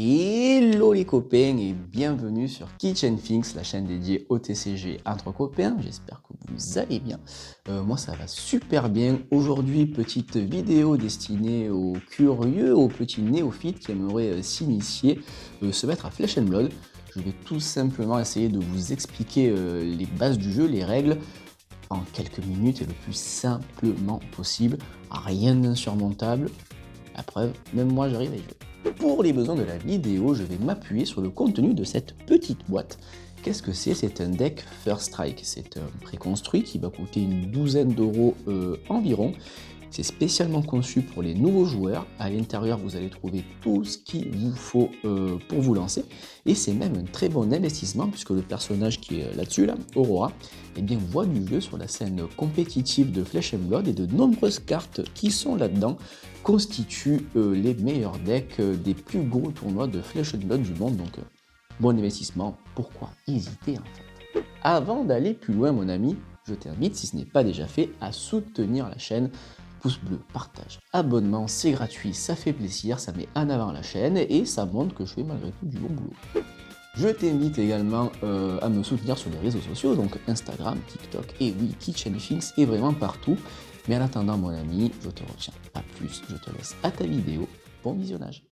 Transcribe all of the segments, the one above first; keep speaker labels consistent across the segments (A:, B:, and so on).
A: Hello les copains et bienvenue sur Kitchen Things, la chaîne dédiée au TCG entre copains. J'espère que vous allez bien. Moi ça va super bien. Aujourd'hui, petite vidéo destinée aux curieux, aux petits néophytes qui aimeraient s'initier, se mettre à Flesh and Blood. Je vais tout simplement essayer de vous expliquer les bases du jeu, les règles, en quelques minutes et le plus simplement possible. Rien d'insurmontable. La preuve, même moi j'arrive à y jouer. Pour les besoins de la vidéo, je vais m'appuyer sur le contenu de cette petite boîte. Qu'est-ce que c'est? C'est un deck First Strike. C'est un préconstruit qui va coûter une douzaine d'euros environ. C'est spécialement conçu pour les nouveaux joueurs. À l'intérieur, vous allez trouver tout ce qu'il vous faut pour vous lancer. Et c'est même un très bon investissement puisque le personnage qui est là-dessus, Aurora, eh bien, voit du jeu sur la scène compétitive de Flesh and Blood et de nombreuses cartes qui sont là-dedans constituent les meilleurs decks des plus gros tournois de Flesh and Blood du monde. Donc, bon investissement. Pourquoi hésiter en fait? Avant d'aller plus loin, mon ami, je t'invite, si ce n'est pas déjà fait, à soutenir la chaîne. Pouce bleu, partage, abonnement, c'est gratuit, ça fait plaisir, ça met en avant la chaîne et ça montre que je fais malgré tout du bon boulot. Je t'invite également à me soutenir sur les réseaux sociaux, donc Instagram, TikTok et oui, Kitchen Things est vraiment partout. Mais en attendant, mon ami, je te retiens pas plus, je te laisse à ta vidéo. Bon visionnage.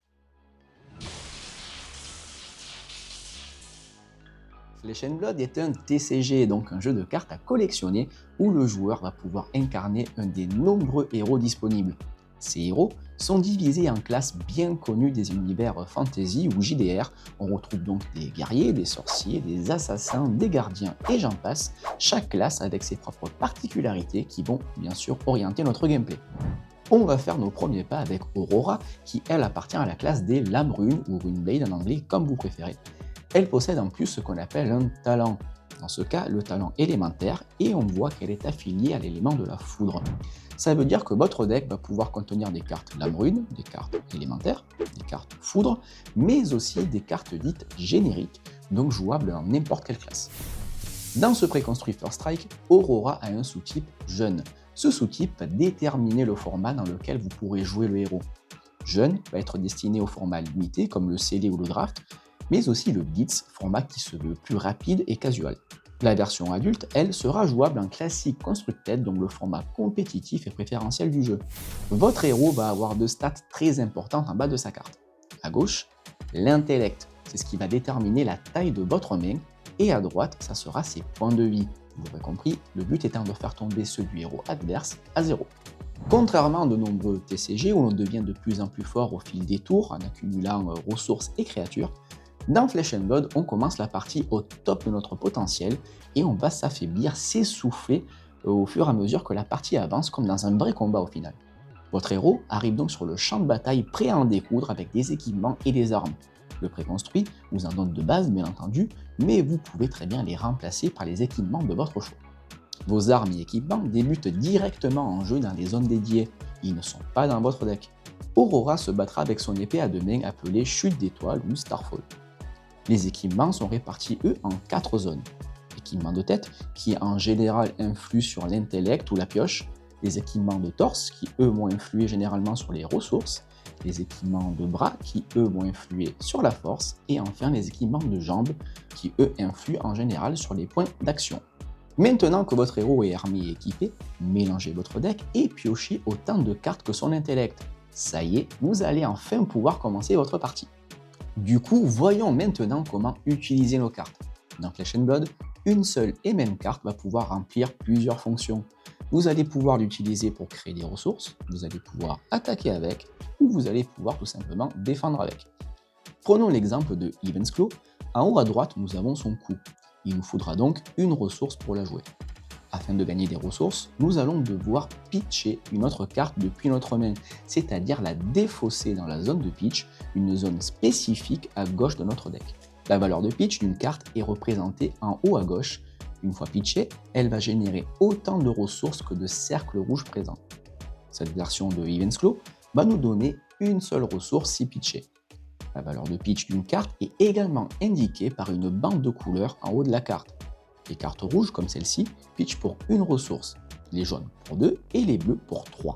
A: Flesh and Blood est un TCG, donc un jeu de cartes à collectionner où le joueur va pouvoir incarner un des nombreux héros disponibles. Ces héros sont divisés en classes bien connues des univers fantasy ou JDR. On retrouve donc des guerriers, des sorciers, des assassins, des gardiens et j'en passe, chaque classe avec ses propres particularités qui vont bien sûr orienter notre gameplay. On va faire nos premiers pas avec Aurora qui elle appartient à la classe des lames runes ou runeblade en anglais comme vous préférez. Elle possède en plus ce qu'on appelle un talent, dans ce cas le talent élémentaire, et on voit qu'elle est affiliée à l'élément de la foudre. Ça veut dire que votre deck va pouvoir contenir des cartes lame rune, des cartes élémentaires, des cartes foudre, mais aussi des cartes dites génériques, donc jouables dans n'importe quelle classe. Dans ce préconstruit First Strike, Aurora a un sous-type jeune. Ce sous-type va déterminer le format dans lequel vous pourrez jouer le héros. Jeune va être destiné au format limité comme le CD ou le draft, mais aussi le Blitz, format qui se veut plus rapide et casual. La version adulte, elle, sera jouable en classique Constructed, donc le format compétitif et préférentiel du jeu. Votre héros va avoir deux stats très importantes en bas de sa carte. À gauche, l'intellect, c'est ce qui va déterminer la taille de votre main, et à droite, ça sera ses points de vie. Vous l'aurez compris, le but étant de faire tomber ceux du héros adverse à 0. Contrairement à de nombreux TCG où l'on devient de plus en plus fort au fil des tours en accumulant ressources et créatures, dans Flesh and Blood, on commence la partie au top de notre potentiel et on va s'affaiblir, s'essouffler au fur et à mesure que la partie avance, comme dans un vrai combat au final. Votre héros arrive donc sur le champ de bataille prêt à en découdre avec des équipements et des armes. Le préconstruit vous en donne de base, bien entendu, mais vous pouvez très bien les remplacer par les équipements de votre choix. Vos armes et équipements débutent directement en jeu dans les zones dédiées, ils ne sont pas dans votre deck. Aurora se battra avec son épée à deux mains appelée Chute d'étoile ou Starfall. Les équipements sont répartis, eux, en 4 zones. L'équipement de tête, qui en général influe sur l'intellect ou la pioche. Les équipements de torse, qui eux vont influer généralement sur les ressources. Les équipements de bras, qui eux vont influer sur la force. Et enfin les équipements de jambes, qui eux influent en général sur les points d'action. Maintenant que votre héros est armé et équipé, mélangez votre deck et piochez autant de cartes que son intellect. Ça y est, vous allez enfin pouvoir commencer votre partie. Du coup, voyons maintenant comment utiliser nos cartes. Dans Flesh and Blood, une seule et même carte va pouvoir remplir plusieurs fonctions. Vous allez pouvoir l'utiliser pour créer des ressources, vous allez pouvoir attaquer avec, ou vous allez pouvoir tout simplement défendre avec. Prenons l'exemple de Even's Claw. En haut à droite, nous avons son coup. Il nous faudra donc une ressource pour la jouer. Afin de gagner des ressources, nous allons devoir pitcher une autre carte depuis notre main, c'est-à-dire la défausser dans la zone de pitch, une zone spécifique à gauche de notre deck. La valeur de pitch d'une carte est représentée en haut à gauche. Une fois pitchée, elle va générer autant de ressources que de cercles rouges présents. Cette version de Even's Claw va nous donner une seule ressource si pitchée. La valeur de pitch d'une carte est également indiquée par une bande de couleurs en haut de la carte. Les cartes rouges, comme celle-ci, pitchent pour une ressource, les jaunes pour 2 et les bleus pour 3.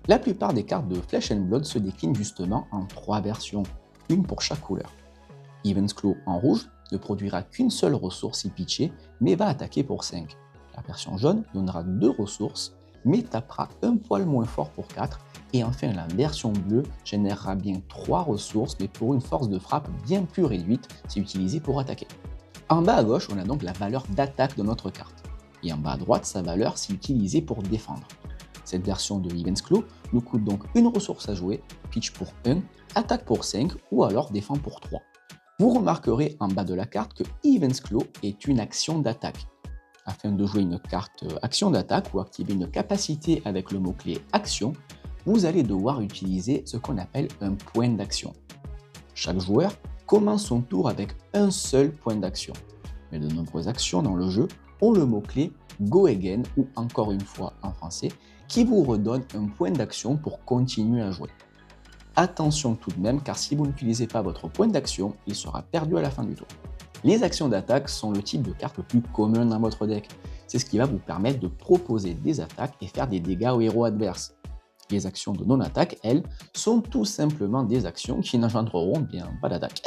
A: La plupart des cartes de Flesh and Blood se déclinent justement en 3 versions, une pour chaque couleur. Evans Claw en rouge ne produira qu'une seule ressource si pitché, mais va attaquer pour 5. La version jaune donnera 2 ressources, mais tapera un poil moins fort pour 4. Et enfin, la version bleue générera bien 3 ressources, mais pour une force de frappe bien plus réduite si utilisée pour attaquer. En bas à gauche, on a donc la valeur d'attaque de notre carte. Et en bas à droite, sa valeur si utilisée pour défendre. Cette version de Evans Claw nous coûte donc une ressource à jouer, pitch pour 1, attaque pour 5 ou alors défend pour 3. Vous remarquerez en bas de la carte que Evans Claw est une action d'attaque. Afin de jouer une carte action d'attaque ou activer une capacité avec le mot-clé action, vous allez devoir utiliser ce qu'on appelle un point d'action. Chaque joueur commence son tour avec un seul point d'action. Mais de nombreuses actions dans le jeu ont le mot-clé Go Again ou encore une fois en français, qui vous redonne un point d'action pour continuer à jouer. Attention tout de même, car si vous n'utilisez pas votre point d'action, il sera perdu à la fin du tour. Les actions d'attaque sont le type de carte le plus commun dans votre deck. C'est ce qui va vous permettre de proposer des attaques et faire des dégâts aux héros adverses. Les actions de non-attaque, elles, sont tout simplement des actions qui n'engendreront bien pas d'attaque.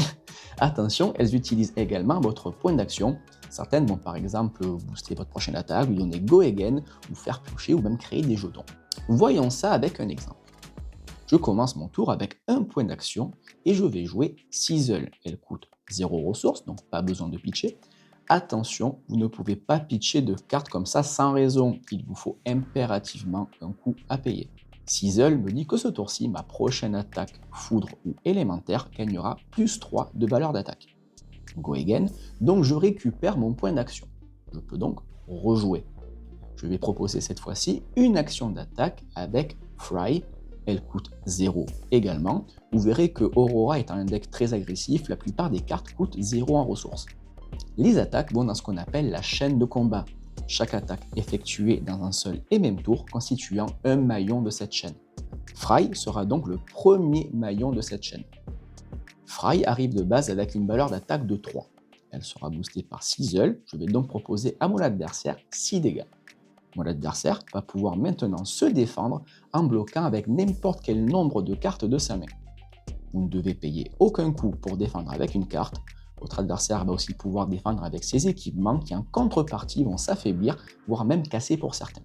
A: Attention, elles utilisent également votre point d'action. Certaines vont par exemple booster votre prochaine attaque, lui donner Go Again, vous faire piocher ou même créer des jetons. Voyons ça avec un exemple. Je commence mon tour avec un point d'action et je vais jouer Sizzle. Elle coûte 0 ressources, donc pas besoin de pitcher. Attention, vous ne pouvez pas pitcher de cartes comme ça sans raison. Il vous faut impérativement un coût à payer. Sizzle me dit que ce tour-ci, ma prochaine attaque foudre ou élémentaire gagnera plus 3 de valeur d'attaque. Go Again, donc je récupère mon point d'action. Je peux donc rejouer. Je vais proposer cette fois-ci une action d'attaque avec Fry. Elle coûte 0 également. Vous verrez que Aurora est un deck très agressif, la plupart des cartes coûtent 0 en ressources. Les attaques vont dans ce qu'on appelle la chaîne de combat. Chaque attaque effectuée dans un seul et même tour constituant un maillon de cette chaîne. Fry sera donc le premier maillon de cette chaîne. Fry arrive de base avec une valeur d'attaque de 3. Elle sera boostée par Sizzle. Je vais donc proposer à mon adversaire 6 dégâts. Mon adversaire va pouvoir maintenant se défendre en bloquant avec n'importe quel nombre de cartes de sa main. Vous ne devez payer aucun coût pour défendre avec une carte. Votre adversaire va aussi pouvoir défendre avec ses équipements qui en contrepartie vont s'affaiblir, voire même casser pour certains.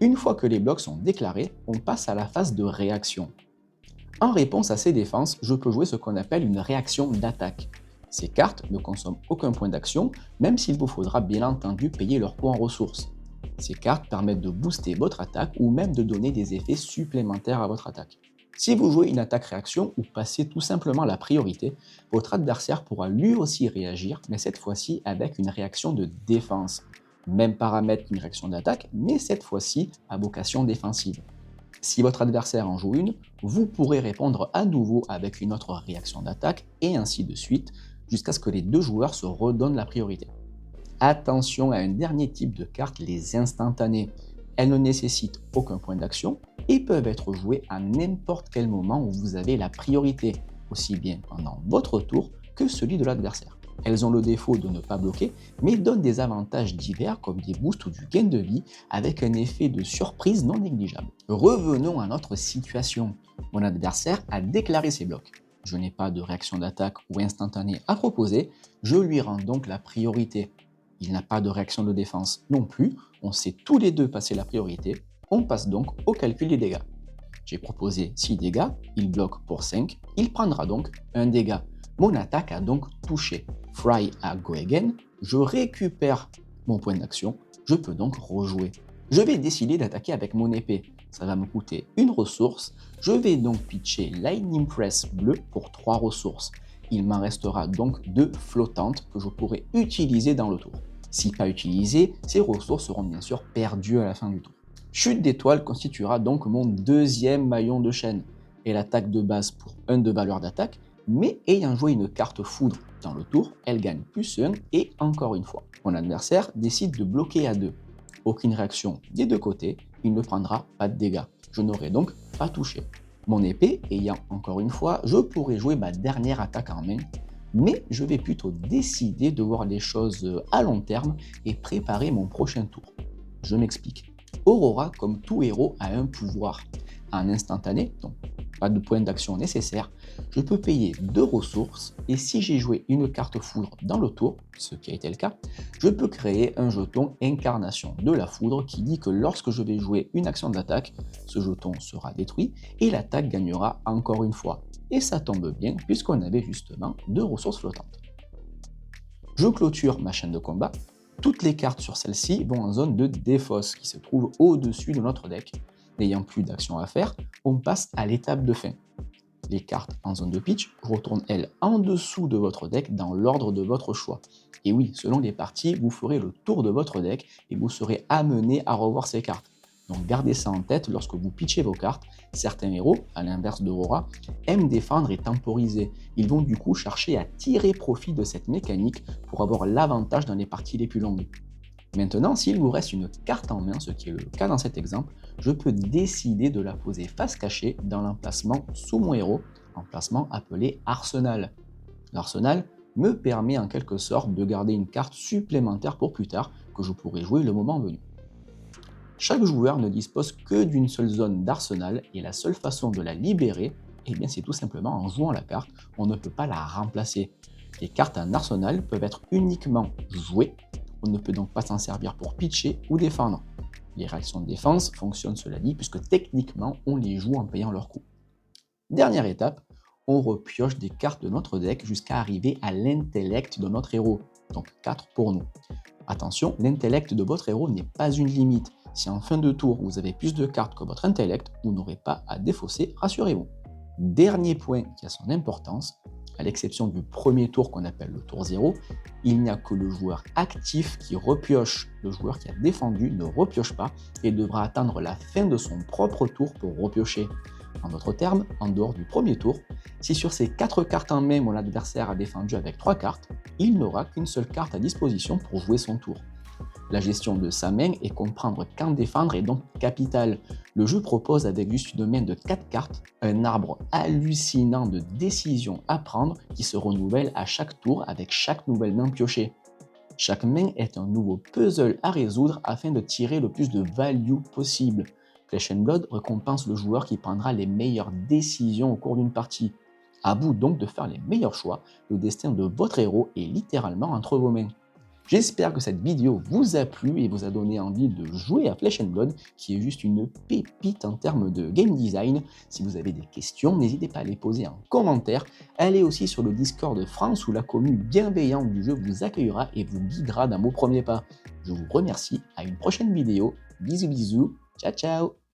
A: Une fois que les blocs sont déclarés, on passe à la phase de réaction. En réponse à ces défenses, je peux jouer ce qu'on appelle une réaction d'attaque. Ces cartes ne consomment aucun point d'action, même s'il vous faudra bien entendu payer leur coût en ressources. Ces cartes permettent de booster votre attaque ou même de donner des effets supplémentaires à votre attaque. Si vous jouez une attaque-réaction ou passez tout simplement la priorité, votre adversaire pourra lui aussi réagir, mais cette fois-ci avec une réaction de défense. Même paramètre qu'une réaction d'attaque, mais cette fois-ci à vocation défensive. Si votre adversaire en joue une, vous pourrez répondre à nouveau avec une autre réaction d'attaque et ainsi de suite, jusqu'à ce que les deux joueurs se redonnent la priorité. Attention à un dernier type de carte, les instantanées. Elles ne nécessitent aucun point d'action et peuvent être jouées à n'importe quel moment où vous avez la priorité, aussi bien pendant votre tour que celui de l'adversaire. Elles ont le défaut de ne pas bloquer, mais donnent des avantages divers comme des boosts ou du gain de vie avec un effet de surprise non négligeable. Revenons à notre situation. Mon adversaire a déclaré ses blocs. Je n'ai pas de réaction d'attaque ou instantanée à proposer, je lui rends donc la priorité. Il n'a pas de réaction de défense non plus, on sait tous les deux passer la priorité, on passe donc au calcul des dégâts. J'ai proposé 6 dégâts, il bloque pour 5, il prendra donc 1 dégât. Mon attaque a donc touché. Fry à Go Again, je récupère mon point d'action, je peux donc rejouer. Je vais décider d'attaquer avec mon épée, ça va me coûter une ressource, je vais donc pitcher Lightning Press bleu pour 3 ressources. Il m'en restera donc 2 flottantes que je pourrai utiliser dans le tour. Si pas utilisées, ces ressources seront bien sûr perdues à la fin du tour. Chute d'étoile constituera donc mon deuxième maillon de chaîne. Elle attaque de base pour 1 de valeur d'attaque, mais ayant joué une carte foudre dans le tour, elle gagne plus 1 et encore une fois. Mon adversaire décide de bloquer à 2. Aucune réaction des deux côtés, il ne prendra pas de dégâts. Je n'aurai donc pas touché. Mon épée ayant encore une fois, je pourrais jouer ma dernière attaque en main, mais je vais plutôt décider de voir les choses à long terme et préparer mon prochain tour. Je m'explique. Aurora, comme tout héros, a un pouvoir. En instantané, donc pas de point d'action nécessaire, je peux payer 2 ressources et si j'ai joué une carte foudre dans le tour, ce qui a été le cas, je peux créer un jeton incarnation de la foudre qui dit que lorsque je vais jouer une action d'attaque, ce jeton sera détruit et l'attaque gagnera encore une fois. Et ça tombe bien puisqu'on avait justement 2 ressources flottantes. Je clôture ma chaîne de combat. Toutes les cartes sur celle-ci vont en zone de défausse qui se trouve au-dessus de notre deck. N'ayant plus d'action à faire, on passe à l'étape de fin. Les cartes en zone de pitch retournent elles en dessous de votre deck dans l'ordre de votre choix. Et oui, selon les parties, vous ferez le tour de votre deck et vous serez amené à revoir ces cartes. Donc gardez ça en tête lorsque vous pitchez vos cartes. Certains héros, à l'inverse d'Aurora, aiment défendre et temporiser. Ils vont du coup chercher à tirer profit de cette mécanique pour avoir l'avantage dans les parties les plus longues. Maintenant, s'il vous reste une carte en main, ce qui est le cas dans cet exemple, je peux décider de la poser face cachée dans l'emplacement sous mon héros, emplacement appelé Arsenal. L'arsenal me permet en quelque sorte de garder une carte supplémentaire pour plus tard que je pourrai jouer le moment venu. Chaque joueur ne dispose que d'une seule zone d'arsenal et la seule façon de la libérer, eh bien c'est tout simplement en jouant la carte, on ne peut pas la remplacer. Les cartes en arsenal peuvent être uniquement jouées, on ne peut donc pas s'en servir pour pitcher ou défendre. Les réactions de défense fonctionnent cela dit puisque techniquement on les joue en payant leur coût. Dernière étape, on repioche des cartes de notre deck jusqu'à arriver à l'intellect de notre héros, donc 4 pour nous. Attention, l'intellect de votre héros n'est pas une limite. Si en fin de tour vous avez plus de cartes que votre intellect, vous n'aurez pas à défausser, rassurez-vous. Dernier point qui a son importance, à l'exception du premier tour qu'on appelle le tour 0, il n'y a que le joueur actif qui repioche. Le joueur qui a défendu ne repioche pas et devra attendre la fin de son propre tour pour repiocher. En d'autres termes, en dehors du premier tour, si sur ces 4 cartes en main mon adversaire a défendu avec 3 cartes, il n'aura qu'une seule carte à disposition pour jouer son tour. La gestion de sa main et comprendre quand défendre est donc capital. Le jeu propose avec juste une main de 4 cartes un arbre hallucinant de décisions à prendre qui se renouvelle à chaque tour avec chaque nouvelle main piochée. Chaque main est un nouveau puzzle à résoudre afin de tirer le plus de value possible. Flesh and Blood récompense le joueur qui prendra les meilleures décisions au cours d'une partie. À vous donc de faire les meilleurs choix, le destin de votre héros est littéralement entre vos mains. J'espère que cette vidéo vous a plu et vous a donné envie de jouer à Flesh and Blood, qui est juste une pépite en termes de game design. Si vous avez des questions, n'hésitez pas à les poser en commentaire. Allez aussi sur le Discord de France où la commune bienveillante du jeu vous accueillera et vous guidera dans vos premiers pas. Je vous remercie, à une prochaine vidéo. Bisous bisous, ciao ciao.